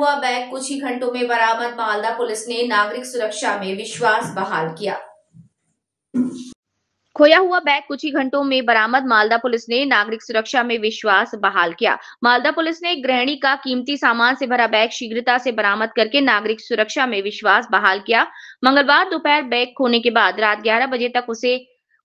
हुआ बैग कुछ ही घंटों में बरामद, मालदा पुलिस ने नागरिक सुरक्षा में विश्वास बहाल किया। खोया हुआ बैग कुछ ही घंटों में बरामद, मालदा पुलिस ने नागरिक सुरक्षा में विश्वास बहाल किया। मालदा पुलिस ने गृहिणी का कीमती सामान से भरा बैग शीघ्रता से बरामद करके नागरिक सुरक्षा में विश्वास बहाल किया। मंगलवार दोपहर बैग खोने के बाद रात 11 बजे तक उसे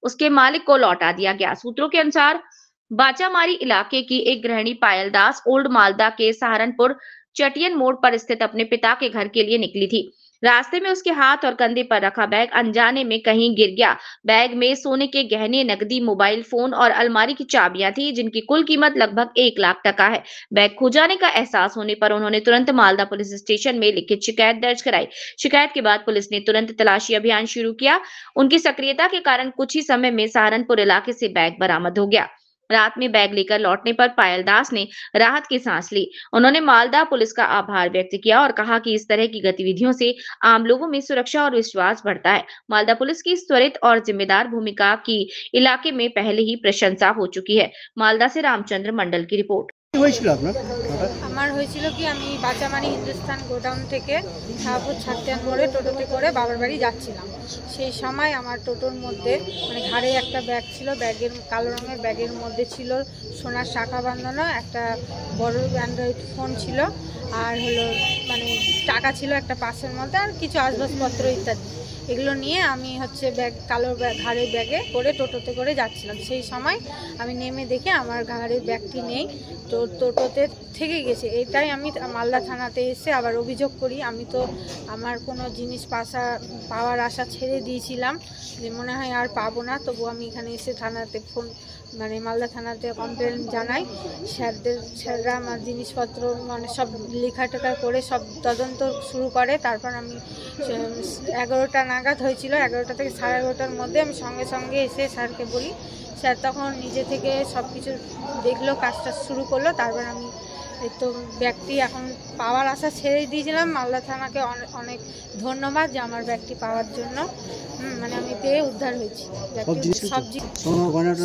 उसके मालिक को लौटा दिया गया। सूत्रों के अनुसार बाचामारी इलाके की एक गृहिणी पायल दास ओल्ड मालदा के सहारनपुर चटियन मोड़ पर स्थित अपने पिता के घर के लिए निकली थी। रास्ते में उसके हाथ और कंधे पर रखा बैग अनजाने में कहीं गिर गया। बैग में सोने के गहने, नकदी, मोबाइल फोन और अलमारी की चाबियां थी, जिनकी कुल कीमत लगभग 1 लाख टका है। बैग खो जाने का एहसास होने पर उन्होंने तुरंत मालदा पुलिस स्टेशन में लिखित शिकायत दर्ज कराई। शिकायत के बाद पुलिस ने तुरंत तलाशी अभियान शुरू किया। उनकी सक्रियता के कारण कुछ ही समय में सहारनपुर इलाके से बैग बरामद हो गया। रात में बैग लेकर लौटने पर पायल दास ने राहत की सांस ली। उन्होंने मालदा पुलिस का आभार व्यक्त किया और कहा कि इस तरह की गतिविधियों से आम लोगों में सुरक्षा और विश्वास बढ़ता है। मालदा पुलिस की इस त्वरित और जिम्मेदार भूमिका की इलाके में पहले ही प्रशंसा हो चुकी है। मालदा से रामचंद्र मंडल की रिपोर्ट। আমার হয়েছিল কি, আমি বাচামারি হিন্দুস্তান গোডাউন থেকে শাহপুর ছাতিয়ান মোড়ে টোটোতে করে বাবার বাড়ি যাচ্ছিলাম। সেই সময় আমার টোটোর মধ্যে মানে ঘাড়ে একটা ব্যাগ ছিল, ব্যাগের কালো রঙের ব্যাগের মধ্যে ছিল সোনার শাখা বাঁধানো একটা বড় অ্যান্ড্রয়েড ফোন ছিল, আর হলো মানে টাকা ছিল একটা পার্সের মধ্যে, আর কিছু আসবাবপত্র ইত্যাদি। এগুলো নিয়ে আমি হচ্ছে ব্যাগ কালো ঘাড়ের ব্যাগে করে টোটোতে করে যাচ্ছিলাম। সেই সময় আমি নেমে দেখে আমার ঘাড়ের ব্যাগটি নেই, তো টোটোতে থেকে গেছে। এটাই আমি মালদা থানাতে এসে আবার অভিযোগ করি। আমি তো আমার কোনো জিনিস পাওয়ার আশা ছেড়ে দিয়েছিলাম, যে মনে হয় আর পাবো না। তবু আমি এখানে এসে থানাতে মানে মালদা থানাতে কমপ্লেন জানাই। স্যাররা আমার জিনিসপত্র মানে সব লেখাটেখা করে সব তদন্ত শুরু করে। তারপর আমি 11টা নাগাদ হয়েছিল, 11টা থেকে 11:30টার মধ্যে আমি সঙ্গে সঙ্গে এসে স্যারকে বলি। স্যার তখন নিজে থেকে সব কিছু দেখলো, কাজটা শুরু করলো। তারপর আমি তো ব্যাগটি এখন পাওয়ার আশা ছেড়ে দিয়েছিলাম। মালদা থানাকে অনেক ধন্যবাদ যে আমার ব্যাগটি পাওয়ার জন্য, মানে আমি পেয়ে উদ্ধার হয়েছি। সব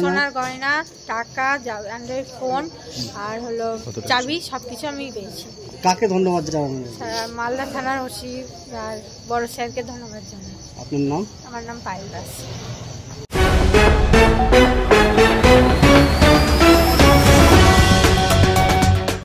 সোনার গয়না, টাকা, অ্যান্ড্রয়েড ফোন আর হলো চাবি সবকিছু আমি পেয়েছি। কাকে ধন্যবাদ জানাবেন? মালদা থানার ওসি আর বড় স্যারকে ধন্যবাদ জানাই। আপনার নাম? আমার নাম পায়েল দাস।